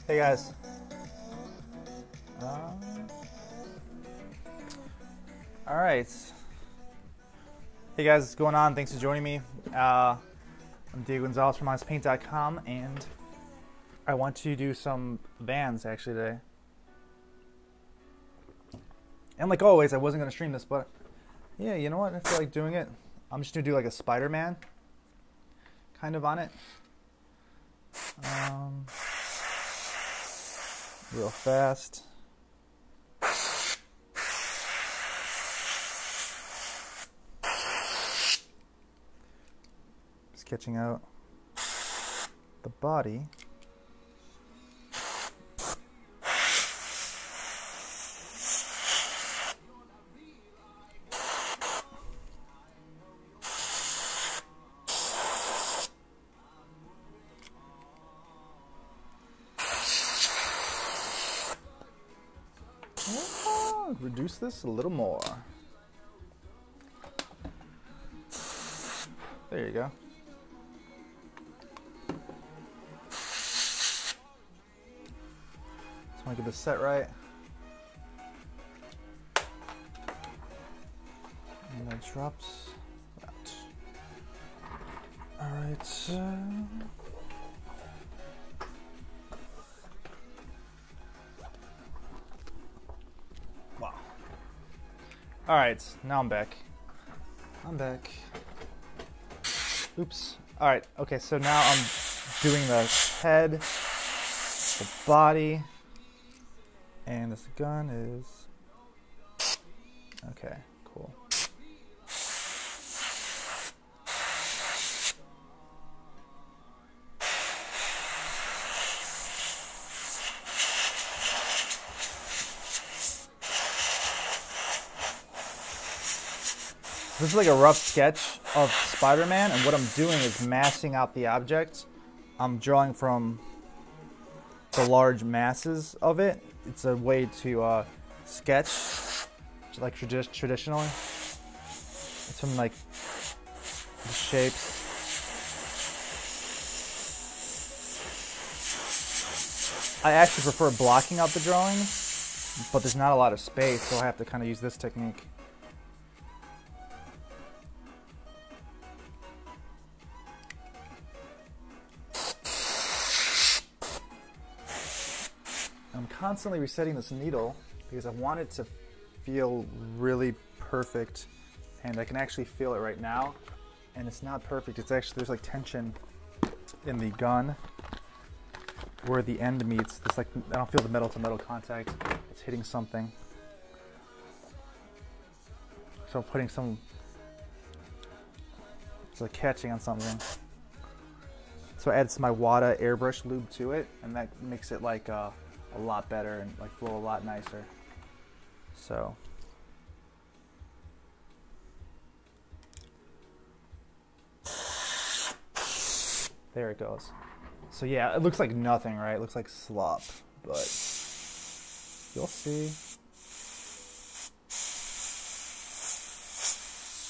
Hey guys. All right. Hey guys, what's going on? Thanks for joining me. I'm Diego Gonzalez from honestpaint.com, and I want to do some vans actually today. And like always, I wasn't going to stream this, but yeah, you know what? I feel like doing it. I'm just going to do like a Spiderman kind of on it. Real fast. Sketching out the body. Reduce this a little more. There you go. Just want to get this set right. And that drops that. All right. Wow. All right, now I'm back. Oops. All right, okay, so now I'm doing the head, the body, and this gun is, okay, cool. This is like a rough sketch of Spider-Man, and what I'm doing is massing out the object. I'm drawing from the large masses of it. It's a way to sketch, like traditionally. It's from like the shapes. I actually prefer blocking out the drawings, but there's not a lot of space, so I have to kind of use this technique. I'm constantly resetting this needle because I want it to feel really perfect, and I can actually feel it right now, and it's not perfect. It's actually, there's like tension in the gun where the end meets. It's like, I don't feel the metal to metal contact. It's hitting something. So I'm putting some, it's like catching on something. So I added some my Wada airbrush lube to it, and that makes it like a lot better and like flow a lot nicer. So there it goes. So yeah, it looks like nothing, right? It looks like slop, but you'll see.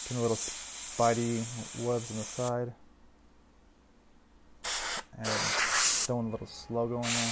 Getting little spidey webs on the side, and throwing a little logo in there.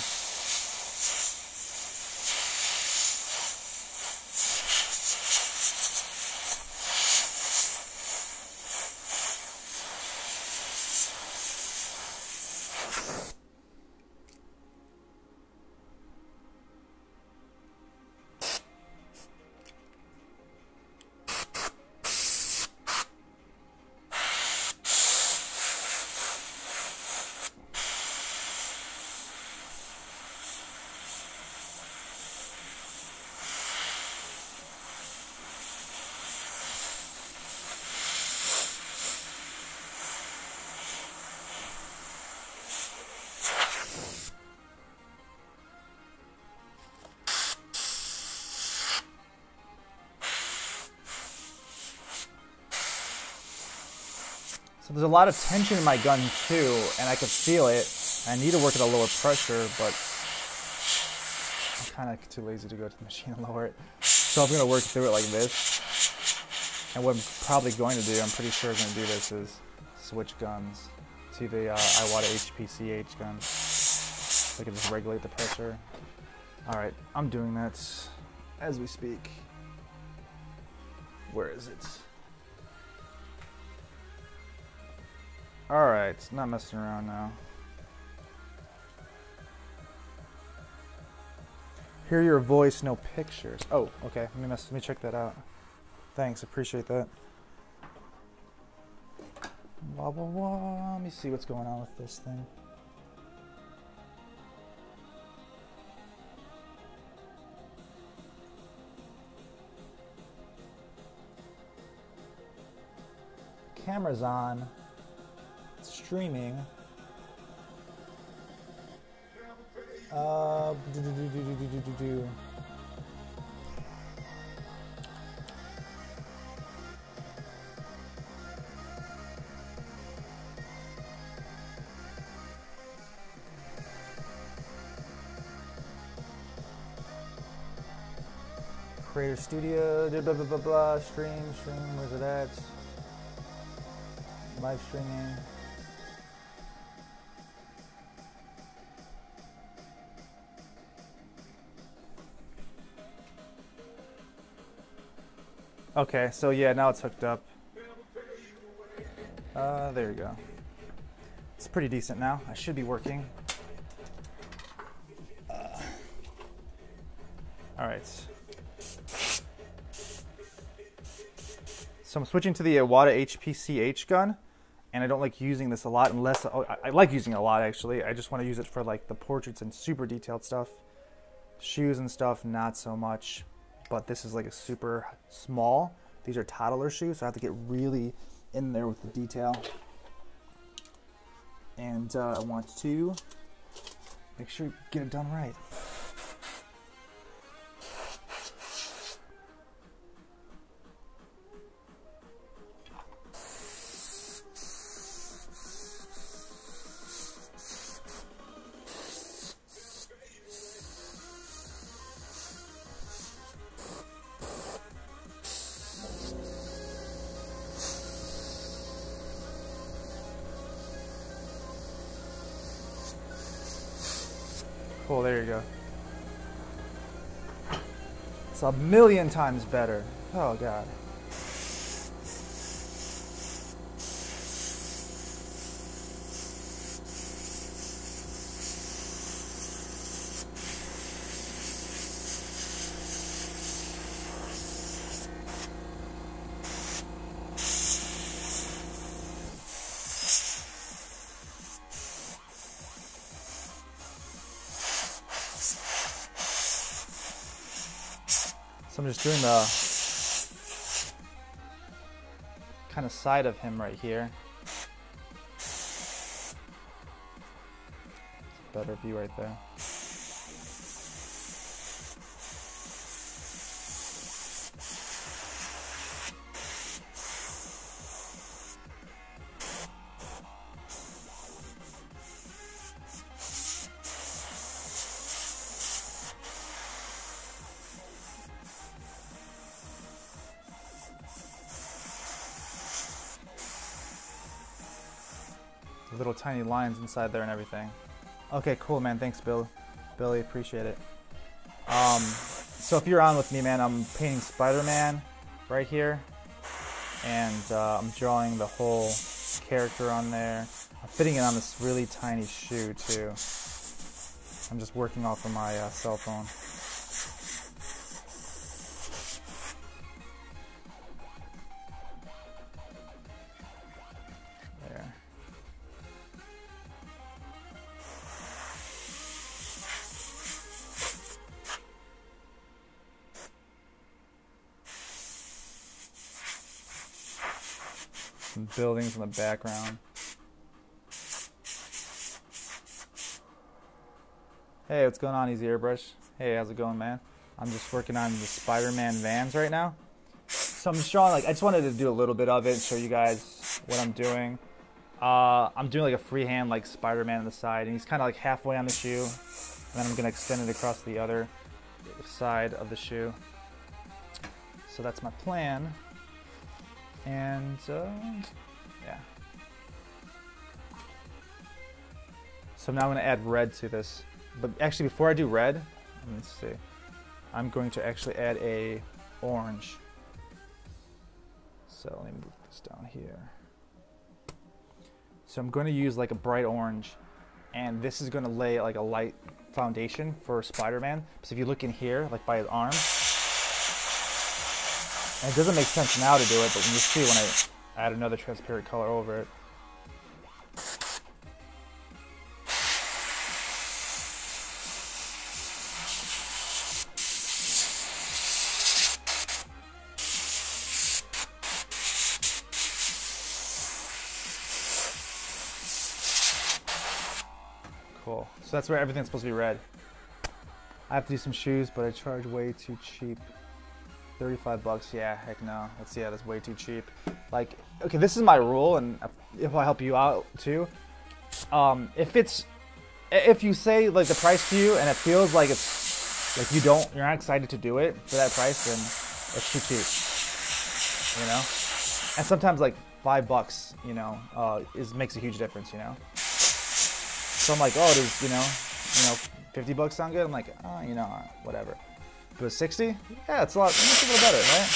So there's a lot of tension in my gun too, and I can feel it. I need to work at a lower pressure, but I'm kind of too lazy to go to the machine and lower it. So I'm going to work through it like this. And what I'm probably going to do, I'm pretty sure I'm going to do this, is switch guns to the Iwata HPCH gun. I can just regulate the pressure. All right, I'm doing that as we speak. Where is it? All right, not messing around now. Hear your voice, no pictures. Oh, okay. Let me check that out. Thanks, appreciate that. Blah, blah, blah. Let me see what's going on with this thing. Camera's on. It's streaming. Creator Studio, blah, blah, blah, blah, stream, where's it at? Live streaming. Okay, so yeah, now it's hooked up. There you go. It's pretty decent now. I should be working. All right. So I'm switching to the Iwata HPCH gun, and I don't like using this a lot unless, I like using it a lot actually. I just want to use it for like the portraits and super detailed stuff. Shoes and stuff, not so much. But this is like a super small. These are toddler shoes, so I have to get really in there with the detail. And I want to make sure you get it done right. Cool, there you go. It's a million times better. Oh God. So I'm just doing the kind of side of him right here. Better view right there. Little tiny lines inside there and everything. Okay, cool, man. Thanks, Billy, appreciate it. So if you're on with me, man, I'm painting Spider-Man right here, and I'm drawing the whole character on there. I'm fitting it on this really tiny shoe too. I'm just working off of my cell phone. Some buildings in the background. Hey, what's going on, Easy Airbrush? Hey, how's it going, man? I'm just working on the Spider-Man vans right now. So I'm just drawing, like, I just wanted to do a little bit of it, show you guys what I'm doing. I'm doing like a freehand, like Spider-Man on the side, and he's kind of like halfway on the shoe, and then I'm gonna extend it across the other side of the shoe. So that's my plan. And yeah. So now I'm going to add red to this. But actually, before I do red, let's see, I'm going to actually add a orange. So let me move this down here. So I'm going to use like a bright orange, and this is going to lay like a light foundation for Spider-Man. So if you look in here, like by his arm, and it doesn't make sense now to do it, but when you see when I add another transparent color over it. Cool. So that's where everything's supposed to be red. I have to do some shoes, but I charge way too cheap. 35 bucks, yeah, heck no. Let's see, yeah, that's way too cheap. Like, okay, this is my rule, and if I help you out too. If you say like the price to you and it feels like it's like you're not excited to do it for that price, then it's too cheap. You know? And sometimes like $5, you know, makes a huge difference, you know? So I'm like, oh, does, you know, 50 bucks sound good? I'm like, oh, you know, whatever. But 60? Yeah, it's a little better, right?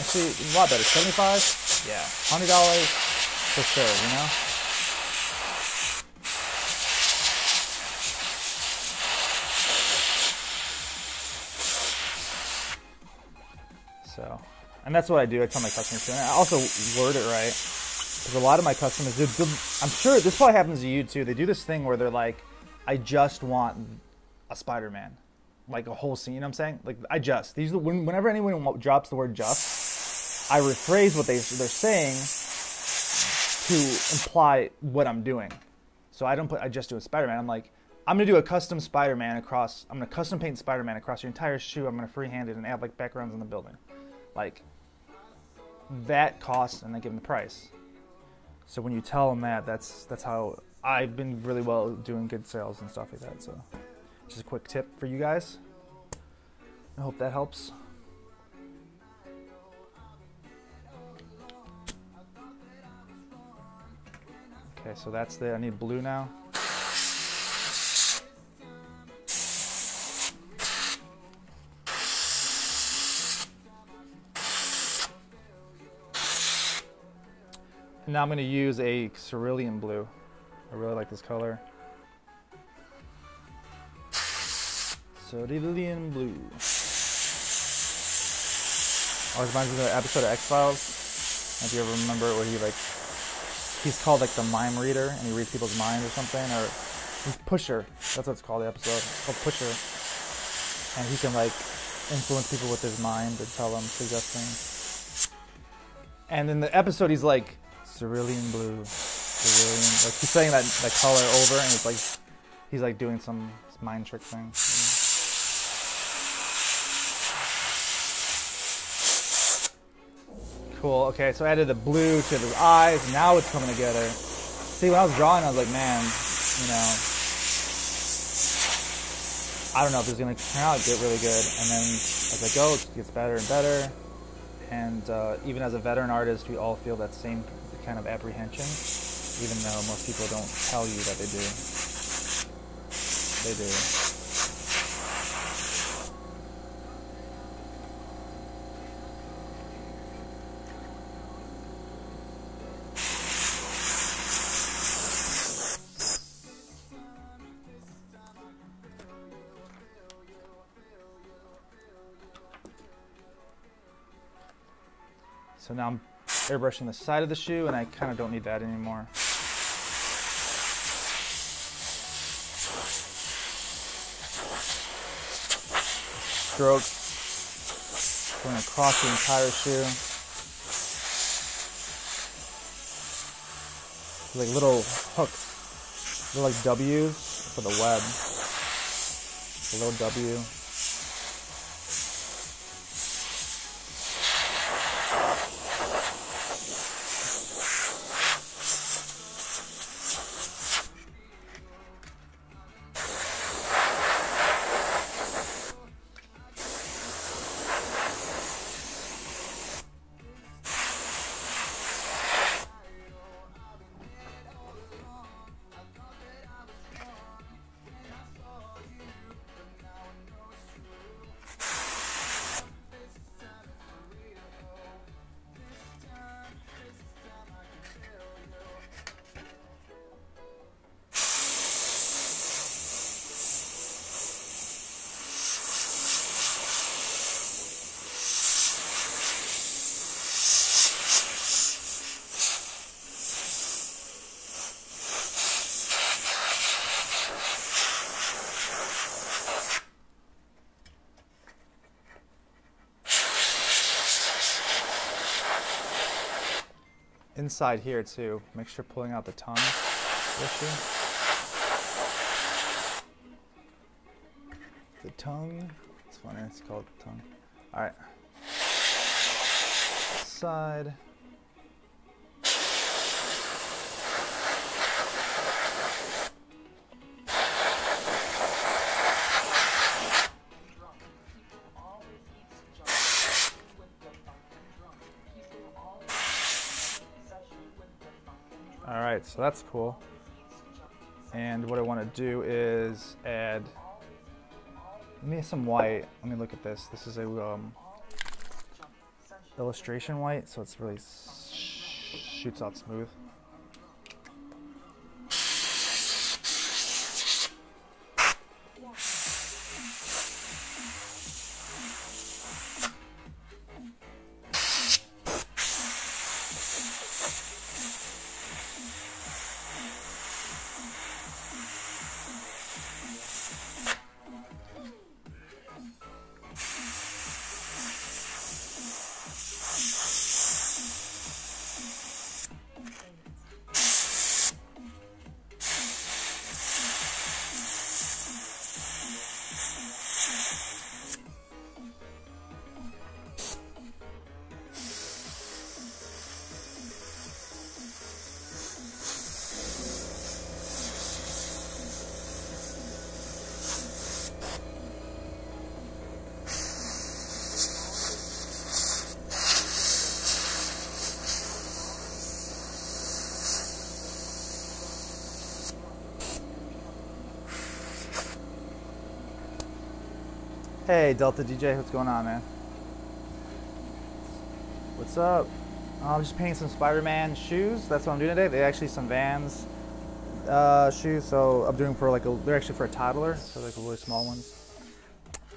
Actually, a lot better. 75? Yeah. $100 for sure, you know? So, and that's what I do. I tell my customers to. And I also word it right. Because a lot of my customers do, I'm sure this probably happens to you too. They do this thing where they're like, I just want a Spider-Man. Like a whole scene, you know what I'm saying? Like, whenever anyone drops the word just, I rephrase what they're saying to imply what I'm doing. So I don't put, I just do a Spider-Man. I'm like, I'm going to do a custom Spider-Man I'm going to custom paint Spider-Man across your entire shoe. I'm going to freehand it and add like backgrounds in the building. Like, that costs, and I give them the price. So when you tell them that, that's how I've been really well doing good sales and stuff like that. So just a quick tip for you guys. I hope that helps. Okay, so that's there. I need blue now. And now I'm going to use a cerulean blue. I really like this color. Cerulean blue. Always reminds me of the episode of X-Files. If you ever remember where he's called like the mind reader, and he reads people's mind or something, or Pusher. That's what it's called, the episode. It's called Pusher. And he can like influence people with his mind and tell them, suggest things. And in the episode, he's like, cerulean blue. Cerulean. Like he's saying that color over, and it's like he's like doing some mind trick thing. Cool. Okay, so I added the blue to the eyes. Now it's coming together. See, when I was drawing, I was like, man, you know, I don't know if this is gonna turn out really good. And then as I go, it gets better and better. And even as a veteran artist, we all feel that same kind of apprehension, even though most people don't tell you that they do. They do. So now I'm airbrushing the side of the shoe, and I kind of don't need that anymore. Strokes going across the entire shoe. Like little hooks. They're like W's for the web. A little W. inside here too. Make sure pulling out the tongue with you. The tongue. It's funny. It's called tongue. All right. Side. All right, so that's cool. And what I want to do is add some white. Let me look at this. This is a illustration white, so it's really shoots out smooth. Hey Delta DJ, what's going on, man? What's up? I'm just painting some Spiderman shoes. That's what I'm doing today. They're actually some Vans shoes, so I'm doing for they're actually for a toddler, so like really small ones.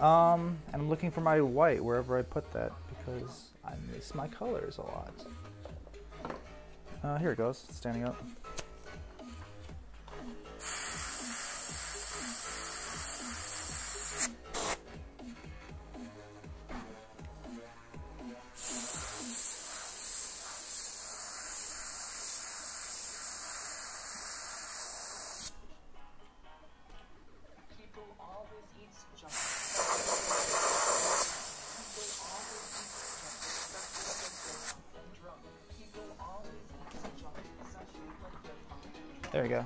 And I'm looking for my white wherever I put that because I miss my colors a lot. Here it goes, it's standing up. There we go.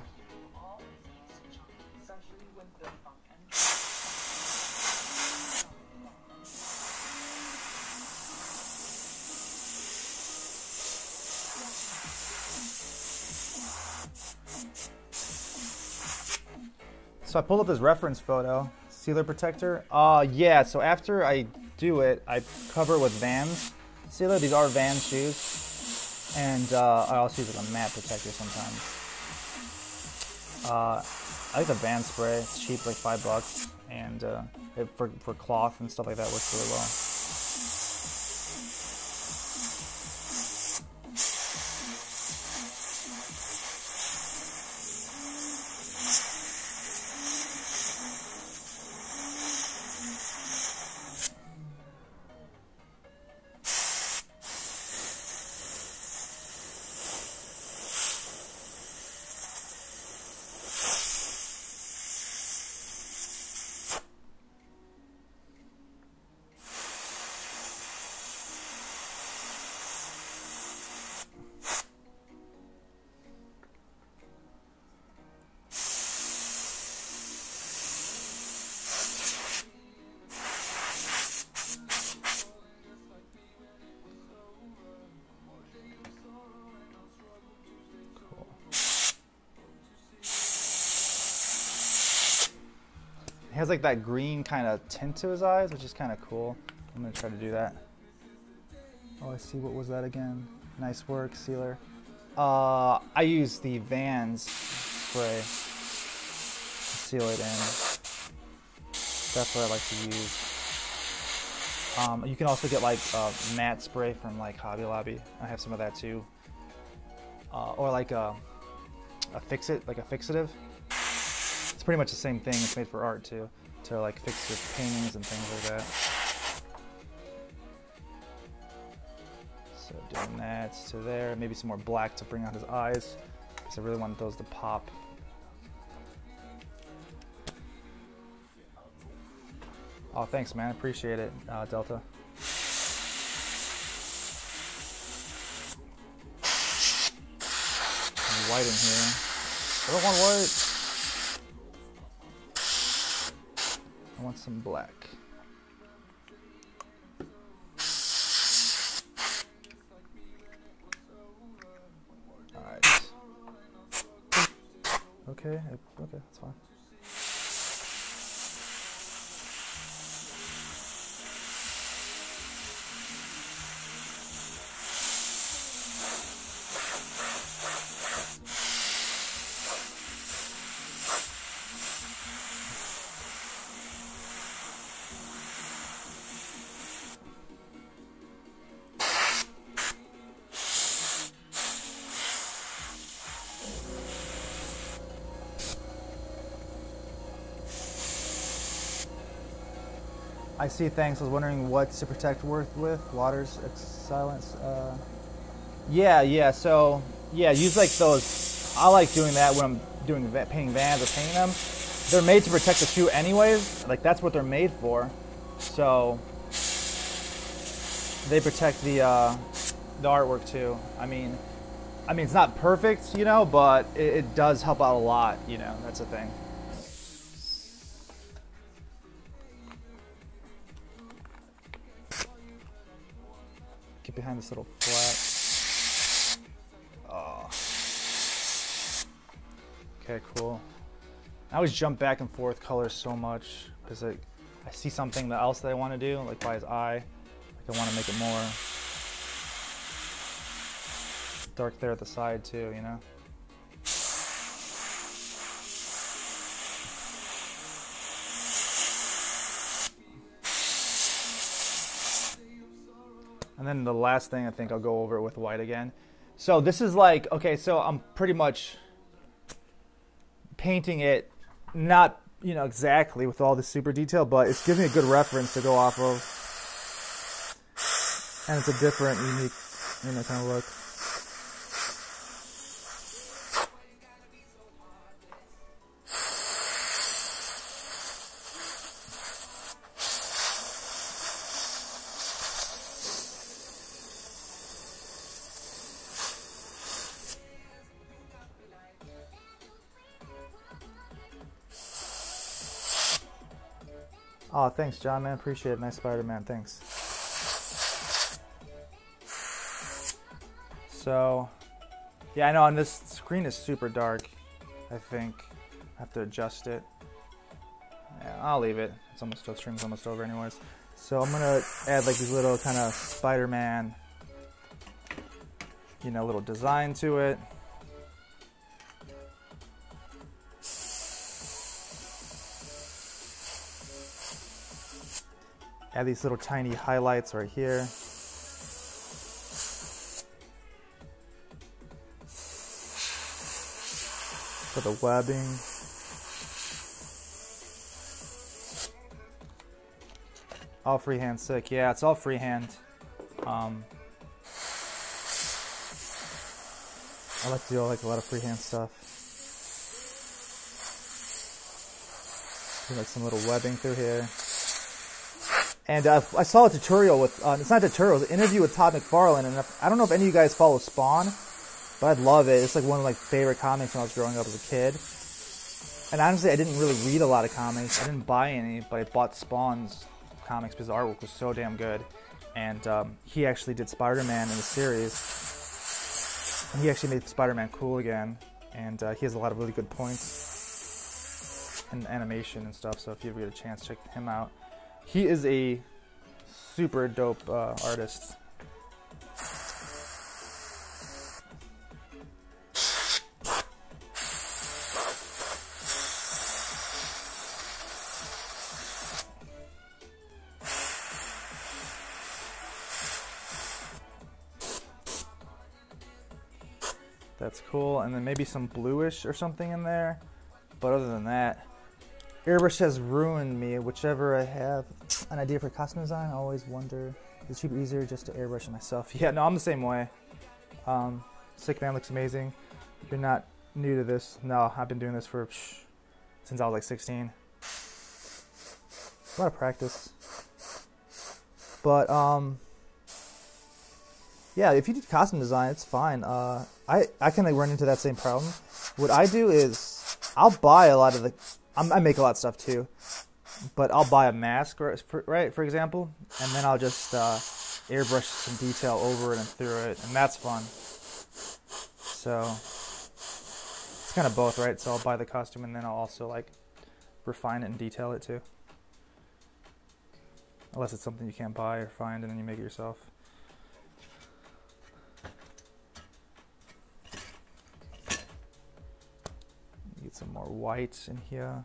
So I pulled up this reference photo, sealer protector. Yeah, so after I do it, I cover it with Vans sealer. These are Vans shoes. And I also use like a matte protector sometimes. I like the Vans spray. It's cheap, like $5, and for cloth and stuff like that works really well. He has like that green kind of tint to his eyes, which is kind of cool. I'm gonna try to do that. Oh, I see. What was that again? Nice work, sealer. I use the Vans spray to seal it in. That's what I like to use. You can also get like matte spray from like Hobby Lobby. I have some of that too. Or like a fixative. It's pretty much the same thing. It's made for art too, to like fix your paintings and things like that. So doing and that to there. Maybe some more black to bring out his eyes, because I really want those to pop. Oh, thanks, man. Appreciate it, Delta. White in here. I don't want white. I want some black. Alright. Okay, that's fine. I see, thanks. I was wondering what to protect with water's silence. Yeah. So yeah, use like those. I like doing that when I'm doing painting vans or painting them. They're made to protect the shoe anyways. Like that's what they're made for. So they protect the artwork too. I mean, it's not perfect, you know, but it does help out a lot. You know, that's the thing. Get behind this little flat. Oh. Okay, cool. I always jump back and forth colors so much because I see something else that I want to do, like by his eye. Like I want to make it more dark there at the side too, you know? And then the last thing, I think I'll go over it with white again. So this is like, okay, so I'm pretty much painting it, not, you know, exactly with all the super detail, but it's giving me a good reference to go off of. And it's a different, unique, you know, kind of look. Oh, thanks, John, man. Appreciate it. Nice Spider-Man. Thanks. So, yeah, I know, and this screen is super dark. I think I have to adjust it. Yeah, I'll leave it. It's almost, the stream's almost over anyways. So I'm gonna add like these little kind of Spider-Man, you know, little design to it. Add these little tiny highlights right here. For the webbing. All freehand sick. Yeah, it's all freehand. I like to do like a lot of freehand stuff. Do like some little webbing through here. And I saw a tutorial with, it's not a tutorial, it's an interview with Todd McFarlane, and I don't know if any of you guys follow Spawn, but I'd love it. It's like one of my favorite comics when I was growing up as a kid. And honestly, I didn't really read a lot of comics. I didn't buy any, but I bought Spawn's comics because the artwork was so damn good. And he actually did Spider-Man in the series. And he actually made Spider-Man cool again. And he has a lot of really good points and animation and stuff, so if you ever get a chance, check him out. He is a super dope artist. That's cool, and then maybe some bluish or something in there. But other than that, Airbrush has ruined me. Whichever I have an idea for costume design, I always wonder It's cheaper, easier just to airbrush it myself. Yeah, no, I'm the same way. Sick Man looks amazing. If you're not new to this, no, I've been doing this for since I was like 16. A lot of practice. But yeah, if you do costume design, it's fine. I can like run into that same problem. What I do is I'll buy a lot of the. I make a lot of stuff too, but I'll buy a mask, right, for example, and then I'll just airbrush some detail over it and through it, and that's fun. So it's kind of both, right? So I'll buy the costume and then I'll also like refine it and detail it too. Unless it's something you can't buy or find and then you make it yourself. Get some more white in here.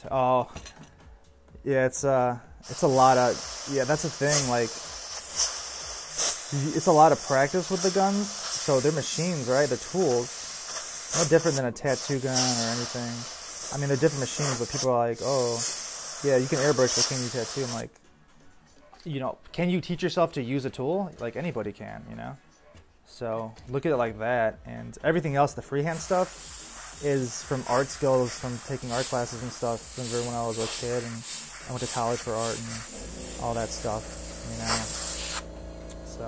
Oh, yeah, it's a lot of, yeah, that's the thing, like, it's a lot of practice with the guns. So they're machines, right? They're tools. No different than a tattoo gun or anything. I mean, they're different machines, but people are like, oh, yeah, you can airbrush, but can you tattoo? I'm like, you know, can you teach yourself to use a tool? Like, anybody can, you know? So look at it like that. And everything else, the freehand stuff, is from art skills, from taking art classes and stuff since when I was a kid, and I went to college for art and all that stuff, you know? So,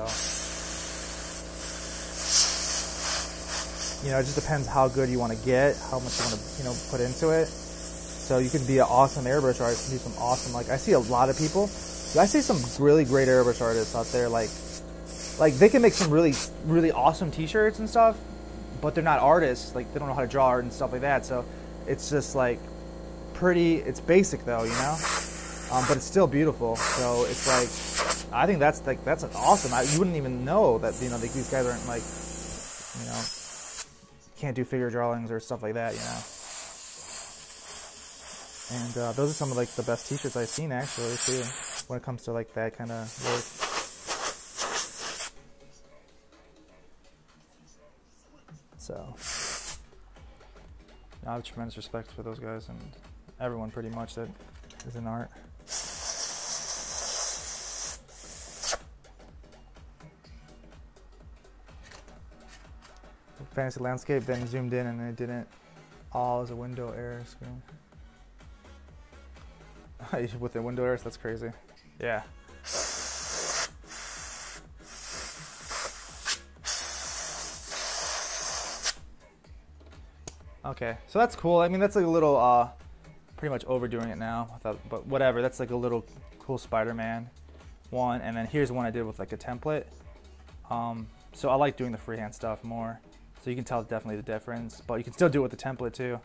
you know, it just depends how good you want to get, how much you want to, you know, put into it. So you can be an awesome airbrush artist and do some awesome, like, I see a lot of people, I see some really great airbrush artists out there, like they can make some really, really awesome t-shirts and stuff, but they're not artists, like, they don't know how to draw art and stuff like that, so it's just, like, pretty, it's basic, though, you know, but it's still beautiful, so it's, like, I think that's awesome. You wouldn't even know that, you know, these guys aren't, like, you know, can't do figure drawings or stuff like that, you know. And those are some of, like, the best t-shirts I've seen, actually, too, when it comes to, like, that kind of work. So, I have tremendous respect for those guys and everyone pretty much that is in art. Fantasy landscape, then zoomed in and it didn't all as a window error screen. With the window errors, that's crazy. Yeah. Okay, so that's cool. I mean, that's like a little, pretty much overdoing it now. I thought, but whatever. That's like a little cool Spider-Man one, and then here's one I did with like a template. So I like doing the freehand stuff more. So you can tell definitely the difference, but you can still do it with the template too.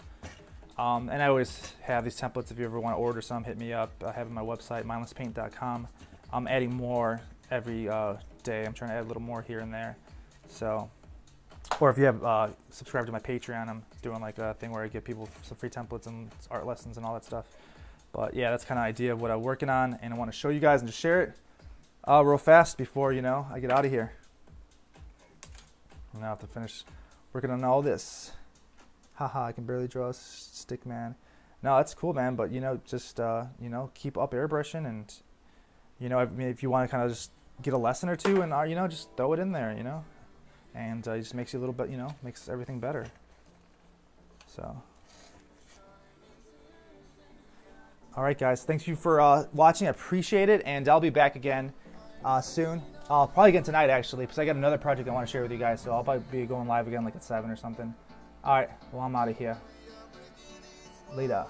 And I always have these templates. If you ever want to order some, hit me up. I have it on my website, mindlesspaint.com. I'm adding more every day. I'm trying to add a little more here and there. So, or if you have subscribed to my Patreon, I'm doing like a thing where I give people some free templates and art lessons and all that stuff. But yeah, that's kind of idea of what I'm working on, and I want to show you guys and just share it real fast before, you know, I get out of here. Now I have to finish working on all this. Haha, I can barely draw a stick man. No, that's cool, man, but, you know, just, you know, keep up airbrushing, and, you know, I mean, if you want to kind of just get a lesson or two and, you know, just throw it in there, you know, and it just makes you a little bit, you know, makes everything better. So, all right, guys, thanks you for watching. I appreciate it, and I'll be back again soon. Probably again tonight, actually, because I got another project I want to share with you guys, so I'll probably be going live again like at 7 or something. All right, well, I'm out of here. Later.